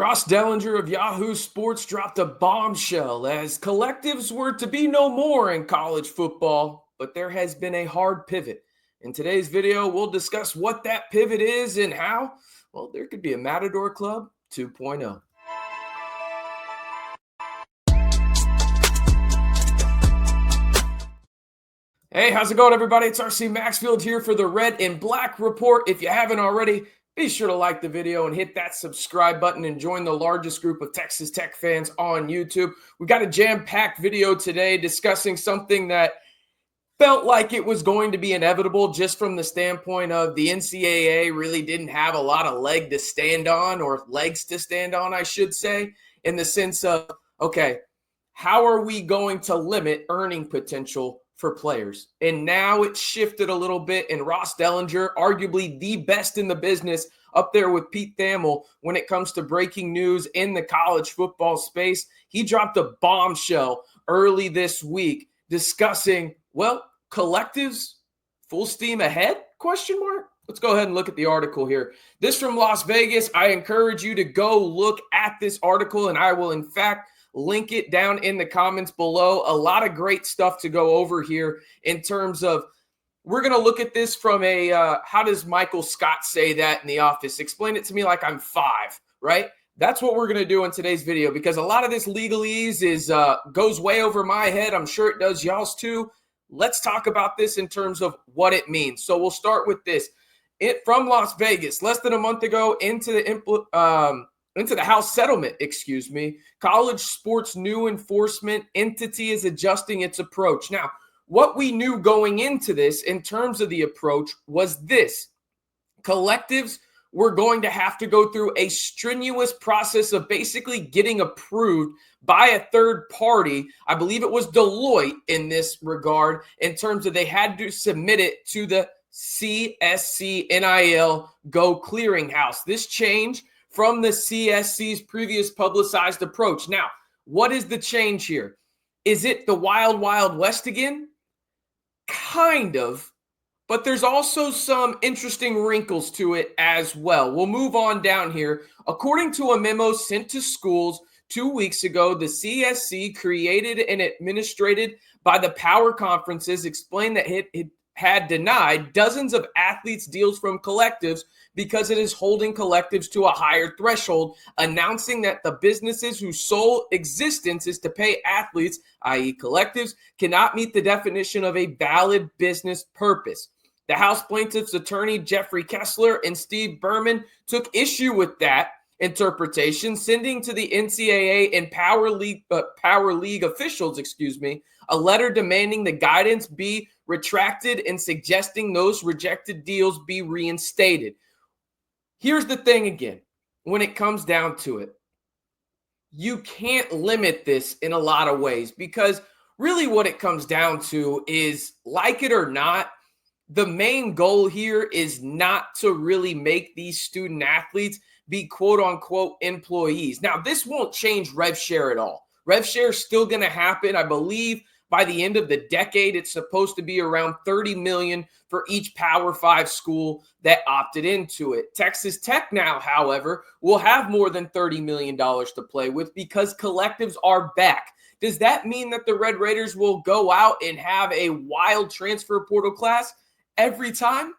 Ross Dellinger of Yahoo Sports dropped a bombshell as collectives were to be no more in college football, but there has been a hard pivot. In today's video, we'll discuss what that pivot is and how, well, there could be a Matador Club 2.0. Hey, how's it going, everybody? It's RC Maxfield here for the Red and Black Report. If you haven't already, be sure to like the video and hit that subscribe button and join the largest group of Texas Tech fans on YouTube. We got a jam-packed video today discussing something that felt like it was going to be inevitable just from the standpoint of the NCAA really didn't have a lot of legs to stand on, I should say, in the sense of, okay, how are we going to limit earning potential for players? And now it's shifted a little bit, and Ross Dellinger, arguably the best in the business, up there with Pete Thamel when it comes to breaking news in the college football space. He dropped a bombshell early this week discussing, well, collectives full steam ahead, ? Let's go ahead and look at the article here. This from Las Vegas. I encourage you to go look at this article, and I will, in fact, link it down in the comments below. A lot of great stuff to go over here in terms of, we're going to look at this from a, how does Michael Scott say that in The Office? Explain it to me like I'm 5, right? That's what we're going to do in today's video, because a lot of this legalese is goes way over my head. I'm sure it does y'all's too. Let's talk about this in terms of what it means. So we'll start with this. It from Las Vegas, less than a month ago, into the House settlement, college sports new enforcement entity is adjusting its approach. Now, what we knew going into this in terms of the approach was this: collectives were going to have to go through a strenuous process of basically getting approved by a third party. I believe it was Deloitte in this regard, in terms of they had to submit it to the CSC NIL Go Clearinghouse. This change from the CSC's previous publicized approach. Now, what is the change here? Is it the wild, wild west again? Kind of, but there's also some interesting wrinkles to it as well. We'll move on down here. According to a memo sent to schools 2 weeks ago, the CSC, created and administered by the power conferences, explained that it had denied dozens of athletes deals from collectives because it is holding collectives to a higher threshold, announcing that the businesses whose sole existence is to pay athletes, i.e. collectives, cannot meet the definition of a valid business purpose. The House plaintiff's attorney, Jeffrey Kessler, and Steve Berman took issue with that interpretation, sending to the NCAA and Power League officials, a letter demanding the guidance be retracted and suggesting those rejected deals be reinstated. Here's the thing again, when it comes down to it, you can't limit this in a lot of ways, because really what it comes down to is, like it or not, the main goal here is not to really make these student athletes be quote unquote employees. Now, this won't change rev share at all. Rev share is still going to happen. I believe by the end of the decade, it's supposed to be around $30 million for each Power 5 school that opted into it. Texas Tech now, however, will have more than $30 million to play with because collectives are back. Does that mean that the Red Raiders will go out and have a wild transfer portal class every time?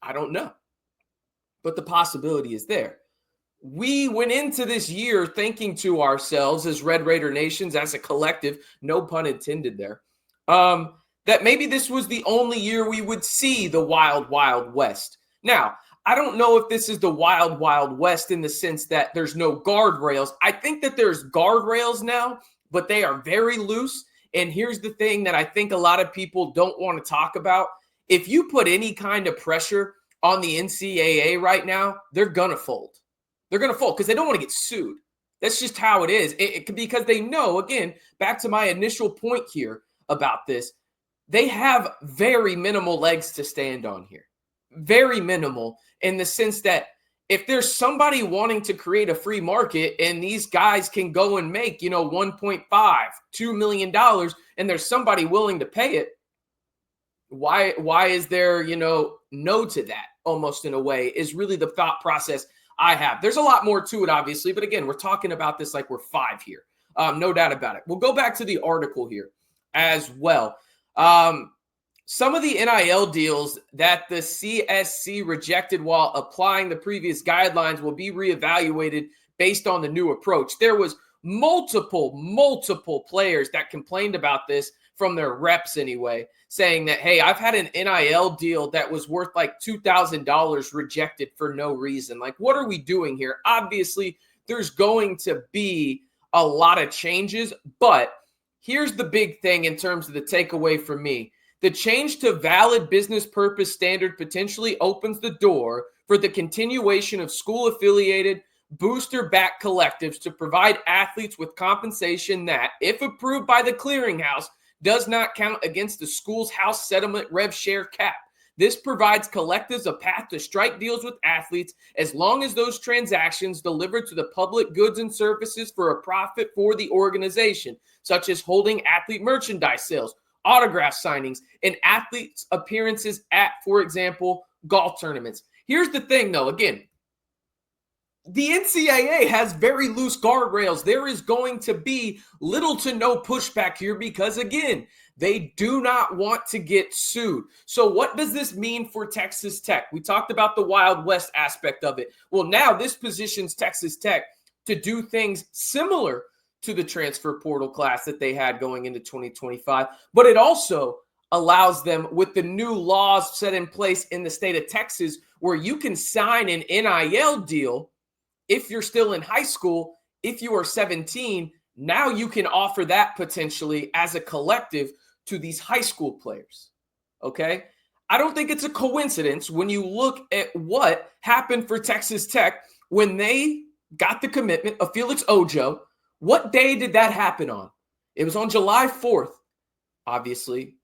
I don't know. But the possibility is there. We went into this year thinking to ourselves, as Red Raider Nations, as a collective, no pun intended there, that maybe this was the only year we would see the wild, wild west. Now, I don't know if this is the wild, wild west in the sense that there's no guardrails. I think that there's guardrails now, but they are very loose. And here's the thing that I think a lot of people don't want to talk about. If you put any kind of pressure on the NCAA right now, they're going to fold. They're going to fold because they don't want to get sued. That's just how it is. Because they know, again, back to my initial point here about this, they have very minimal legs to stand on here. Very minimal, in the sense that if there's somebody wanting to create a free market and these guys can go and make, $1.5, $2 million, and there's somebody willing to pay it, why is there, no to that, almost in a way, is really the thought process I have. There's a lot more to it, obviously, but again, we're talking about this like we're 5 here. No doubt about it. We'll go back to the article here as well. Some of the NIL deals that the CSC rejected while applying the previous guidelines will be reevaluated based on the new approach. There was multiple players that complained about this from their reps anyway, saying that, hey, I've had an NIL deal that was worth like $2,000 rejected for no reason. Like, what are we doing here? Obviously, there's going to be a lot of changes, but here's the big thing in terms of the takeaway for me. The change to valid business purpose standard potentially opens the door for the continuation of school-affiliated booster-backed collectives to provide athletes with compensation that, if approved by the clearinghouse, does not count against the school's house settlement rev share cap. This provides collectives a path to strike deals with athletes as long as those transactions deliver to the public goods and services for a profit for the organization, such as holding athlete merchandise sales, autograph signings, and athletes' appearances at, for example, golf tournaments. Here's the thing, though. Again, the NCAA has very loose guardrails. There is going to be little to no pushback here because, again, they do not want to get sued. So what does this mean for Texas Tech? We talked about the Wild West aspect of it. Well, now this positions Texas Tech to do things similar to the transfer portal class that they had going into 2025, but it also allows them, with the new laws set in place in the state of Texas, where you can sign an NIL deal if you're still in high school. If you are 17, now you can offer that potentially as a collective to these high school players. Okay? I don't think it's a coincidence when you look at what happened for Texas Tech when they got the commitment of Felix Ojo. What day did that happen on? It was on July 4th. Obviously,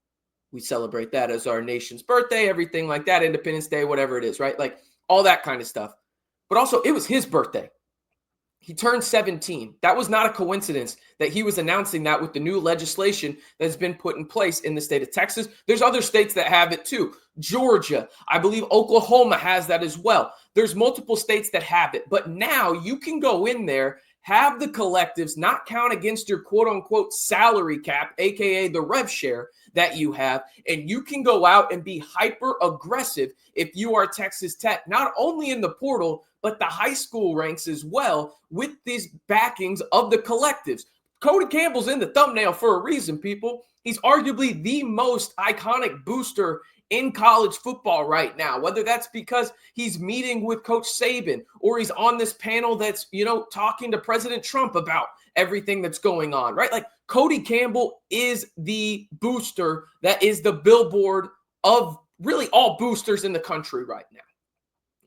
we celebrate that as our nation's birthday, everything like that, Independence Day, whatever it is, right? Like all that kind of stuff. But also, it was his birthday. He turned 17. That was not a coincidence that he was announcing that with the new legislation that's been put in place in the state of Texas. There's other states that have it too. Georgia, I believe Oklahoma has that as well. There's multiple states that have it. But now you can go in there, have the collectives not count against your quote-unquote salary cap, aka the rev share that you have, and you can go out and be hyper-aggressive if you are Texas Tech, not only in the portal, but the high school ranks as well with these backings of the collectives. Cody Campbell's in the thumbnail for a reason, people. He's arguably the most iconic booster in college football right now, whether that's because he's meeting with Coach Saban or he's on this panel that's, talking to President Trump about everything that's going on, right? Like Cody Campbell is the booster that is the billboard of really all boosters in the country right now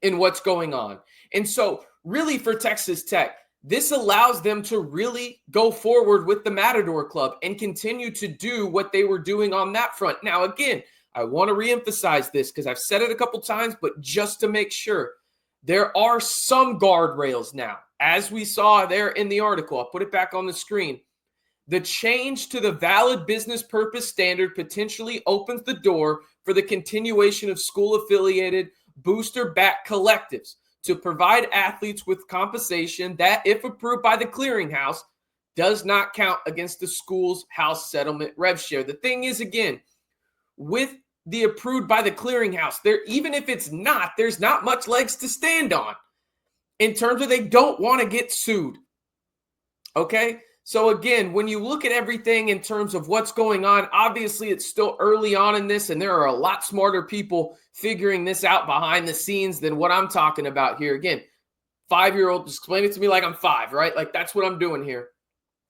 in what's going on. And so really for Texas Tech, this allows them to really go forward with the Matador Club and continue to do what they were doing on that front. Now, again, I want to reemphasize this because I've said it a couple times, but just to make sure, there are some guardrails now. As we saw there in the article, I'll put it back on the screen. The change to the valid business purpose standard potentially opens the door for the continuation of school-affiliated booster-backed collectives to provide athletes with compensation that, if approved by the clearinghouse, does not count against the school's house settlement rev share. The thing is, again, with the approved by the clearinghouse, there, even if it's not, there's not much legs to stand on in terms of they don't want to get sued. Okay? So again, when you look at everything in terms of what's going on, obviously it's still early on in this, and there are a lot smarter people figuring this out behind the scenes than what I'm talking about here. Again, 5-year-old, explain it to me like I'm 5, right? Like that's what I'm doing here.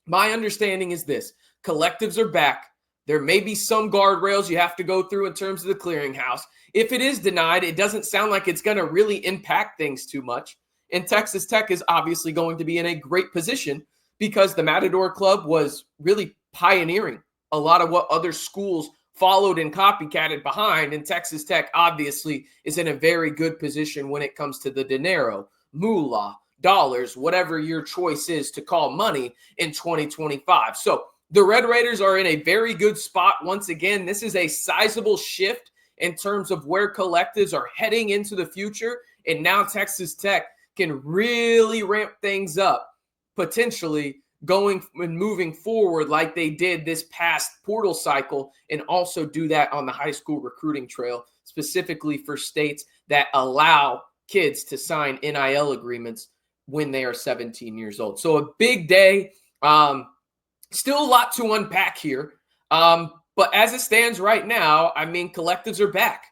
My understanding is this: collectives are back. There may be some guardrails you have to go through in terms of the clearinghouse. If it is denied, it doesn't sound like it's going to really impact things too much. And Texas Tech is obviously going to be in a great position because the Matador Club was really pioneering a lot of what other schools followed and copycatted behind. And Texas Tech obviously is in a very good position when it comes to the dinero, moolah, dollars, whatever your choice is to call money in 2025. So the Red Raiders are in a very good spot. Once again, this is a sizable shift in terms of where collectives are heading into the future. And now Texas Tech can really ramp things up, potentially going and moving forward like they did this past portal cycle, and also do that on the high school recruiting trail, specifically for states that allow kids to sign NIL agreements when they are 17 years old. So a big day. Still a lot to unpack here. But as it stands right now, I mean, collectives are back.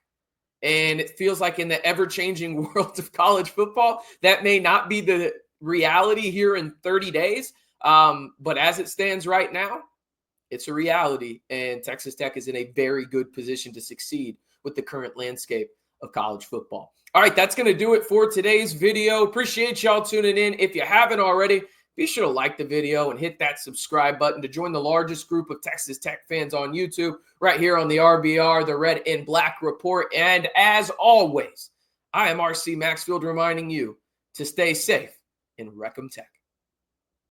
And it feels like in the ever-changing world of college football, that may not be the reality here in 30 days. But as it stands right now, it's a reality. And Texas Tech is in a very good position to succeed with the current landscape of college football. All right, that's going to do it for today's video. Appreciate y'all tuning in. If you haven't already, be sure to like the video and hit that subscribe button to join the largest group of Texas Tech fans on YouTube right here on the RBR, the Red and Black Report. And as always, I am RC Maxfield reminding you to stay safe and Wreck 'em Tech.